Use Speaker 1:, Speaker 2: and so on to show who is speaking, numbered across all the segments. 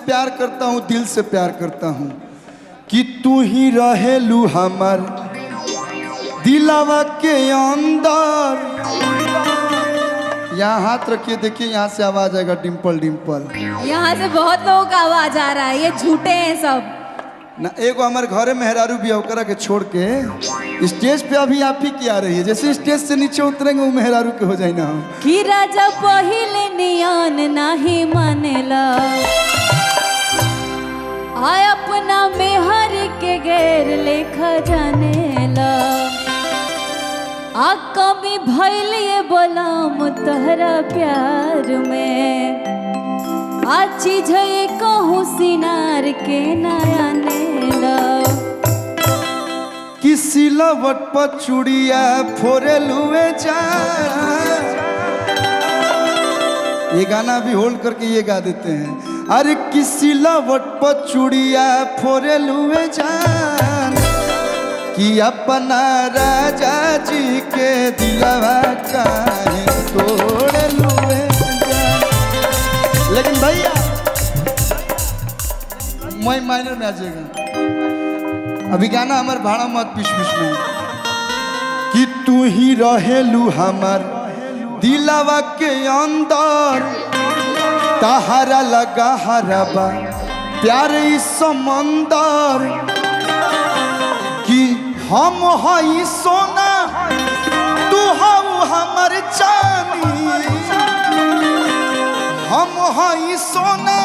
Speaker 1: प्यार करता हूँ, दिल से प्यार करता हूँ कि तू ही रहेलू हमार दिलावा के अंदर। यहाँ हाथ रखिए, देखिए यहाँ से आवाज आएगा डिम्पल डिम्पल।
Speaker 2: यहाँ से बहुत लोगों का आवाज आ रहा है, ये झूठे हैं सब
Speaker 1: ना। एगो हमारे घरे मेहरारू भी ओकरा के छोड़ के स्टेज पे अभी आप ही की आ रही है, जैसे स्टेज से नीचे उतरेंगे वो मेहरारू के हो जाए ना हम
Speaker 2: कि राजा पहिले नियन नहीं मानेला, आय अपना मेहर के गैर लेखा जानेला। आ कमी भइल ये बोलाम तहरा प्यार में, आ चीज ये कहूँ सिनार के नया नेला।
Speaker 1: कि सिलावट पर चूड़िया फोरेलुए जा। ये गाना भी होल्ड करके ये गा देते हैं। अरे कि सिलावट पर चूड़िया फोरेलुए जान, कि अपना राजा जी के दिलवा काहे तोड़लुए जान। लेकिन भैया मैं माइनर में आ जाएगा, अभी गाना हमार भाड़ा मत बीच बीच में। कि तू ही रहेलू हमार दिलावा के अंदर, तहारा लगा हराबा प्यार इस समंदर। कि हम हई सोना तू हऊ हमर चांदी, हम हई सोना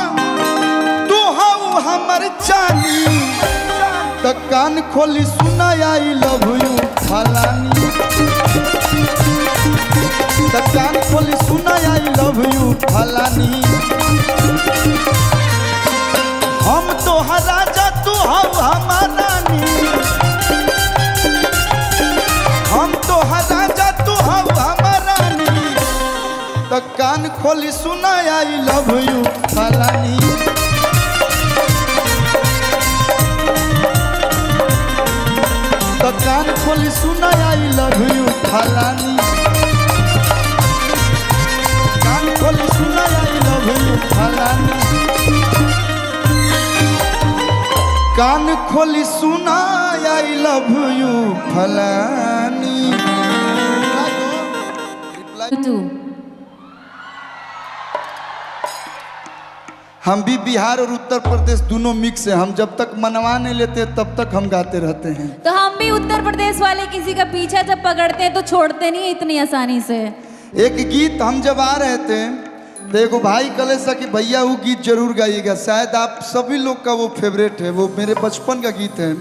Speaker 1: तू हऊ हमर चांदी। तो कान खोली सुना आई लव यू फलानी, तो कान खोली सुना आई लव यू फलानी। हम तो राजा तू हऊ हमार रानी, हम तो राजा तू हऊ हमार रानी। तो कान खोली सुना आई लव यू फलानी। तो कान खोली सुना आई लव यू फलानी, कान खोली सुना आई लव यू फलानी, कान खोली सुना आई लव यू फलानी। हम भी बिहार और उत्तर प्रदेश दोनों मिक्स है, हम जब तक मनवा नहीं लेते तब तक हम गाते रहते हैं।
Speaker 2: तो हम भी उत्तर प्रदेश वाले किसी का पीछा जब पकड़ते हैं तो छोड़ते नहीं इतनी आसानी से।
Speaker 1: एक गीत हम जब आ रहे थे तो एक भाई कले सा कि भैया वो गीत जरूर गाइएगा, शायद आप सभी लोग का वो फेवरेट है, वो मेरे बचपन का गीत है,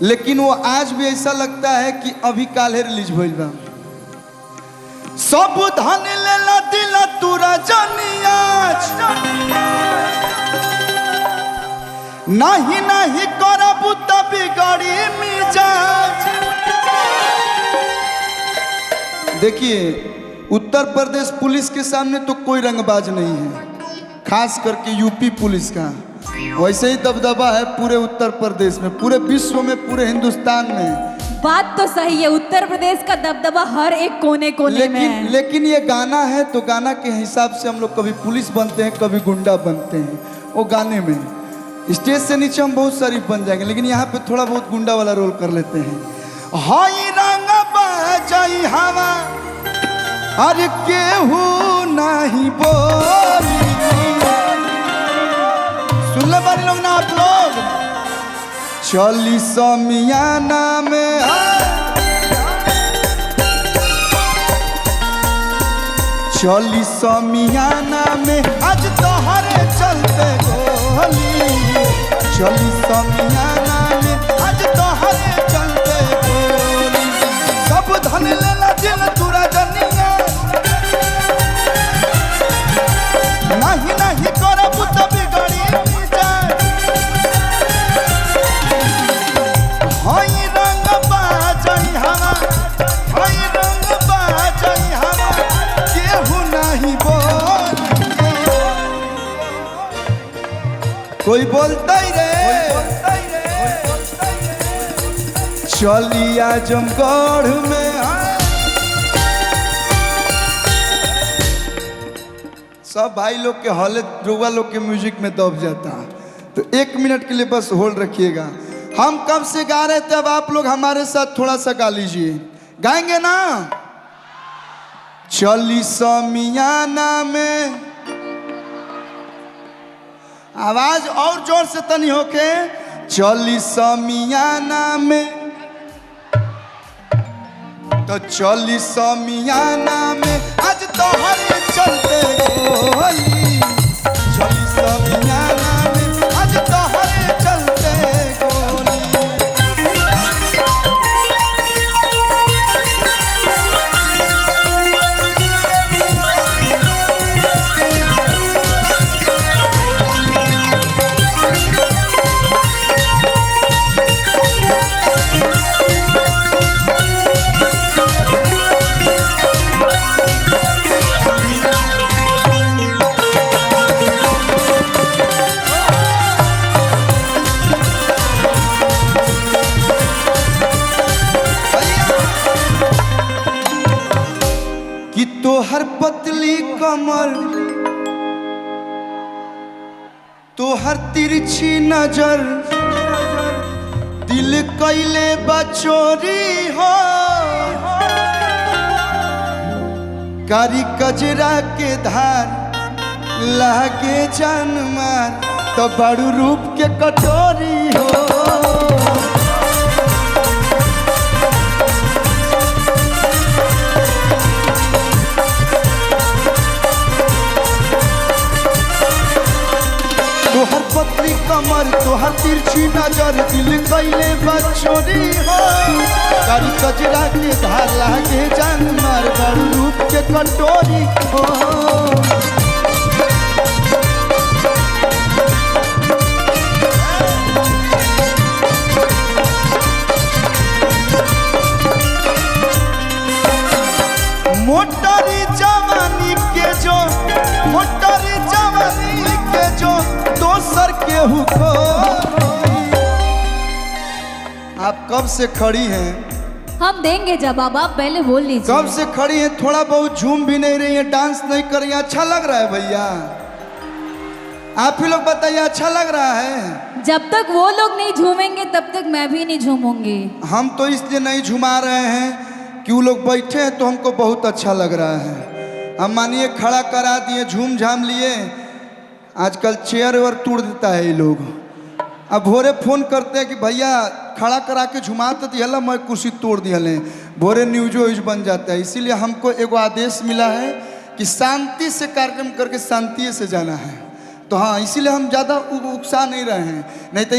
Speaker 1: लेकिन वो आज भी ऐसा लगता है कि अभी काले रिलीज भइल बा। सब धन लेला दिला तुरा जनिया, नहीं नहीं करबू त बिगड़ी मिजाज। देखिए उत्तर प्रदेश पुलिस के सामने तो कोई रंगबाज नहीं है, खास करके यूपी पुलिस का वैसे ही दबदबा है पूरे उत्तर प्रदेश में, पूरे विश्व में, पूरे हिंदुस्तान में।
Speaker 2: बात तो सही है, उत्तर प्रदेश का दबदबा हर एक कोने कोने में है।
Speaker 1: लेकिन ये गाना है तो गाना के हिसाब से हम लोग कभी पुलिस बनते हैं, कभी गुंडा बनते हैं। वो गाने में स्टेज से नीचे हम बहुत सारी बन जाएंगे, लेकिन यहाँ पे थोड़ा बहुत गुंडा वाला रोल कर लेते हैं। हाई रंग बाजाई हवा अरे केहू नहीं बोली, सुन ले बारी लोग ना आप लोग। चली समियाना में चली समियाना में आज तोहरे चलते गोली, चली समियाना में आज तोहरे चलते गोली। सब धन लेला दिल तुरा जनिया, नहीं नहीं करबू त बिगड़ी जाए। हई रंग बाजई हवा, हई रंग बाजई हवा केहू नहीं बोल। कोई बोलता ही रे, चली आजमगढ़ में सब भाई लोग के हॉले रुआ लोग के म्यूजिक में दब जाता। तो 1 मिनट के लिए बस होल्ड रखिएगा। हम कब से गा रहे थे, अब आप लोग हमारे साथ थोड़ा सा गा लीजिए। गाएंगे ना? चली समियाना में, आवाज और जोर से तनी होके, चली समियाना में, तो चली समियाना में आज तो हर चलते गोली, चली समियाना में आज तो हर चलते गोली। कि तोहर पतली कमर, तोहर तिरछी नजर, दिल कैले बचोरी हो, कारी कजरा के धार लागे जान मार, तो बड़ू रूप के कटोरी हो। तोहर पतली कमर, तोहर तिरछी नजर, दिल कैले बचोरी हो, कारी कजरा के धार लागे जान मार, बड़ रूप के कटोरी हो। मोटरी जवानी के जो, मोटरी जवानी के जो दोसर के हुको। आप कब से खड़ी हैं?
Speaker 2: हम देंगे जवाब, आप पहले बोल लीजिए।
Speaker 1: कब से खड़ी हैं? थोड़ा बहुत झूम भी नहीं रही है, डांस नहीं कर रही है, अच्छा लग रहा है भैया? आप ही लोग बताइए, अच्छा लग रहा है?
Speaker 2: जब तक वो लोग नहीं झूमेंगे तब तक मैं भी नहीं झूमूंगी।
Speaker 1: हम तो इसलिए नहीं झुमा रहे हैं कि वो लोग बैठे हैं तो हमको बहुत अच्छा लग रहा है। हम मानिए खड़ा करा दिए, झूम झाम लिए, आजकल चेयर वेयर तोड़ देता है ये लोग। अब भोरे फोन करते हैं कि भैया खड़ा करा के झुमा तो दिया, मैं कुर्सी तोड़ दिया लें, भोरे न्यूजो यूज बन जाता है। इसीलिए हमको एगो आदेश मिला है कि शांति से कार्यक्रम करके शांति से जाना है। तो हाँ, इसीलिए हम ज़्यादा उकसा नहीं रहे हैं, नहीं तो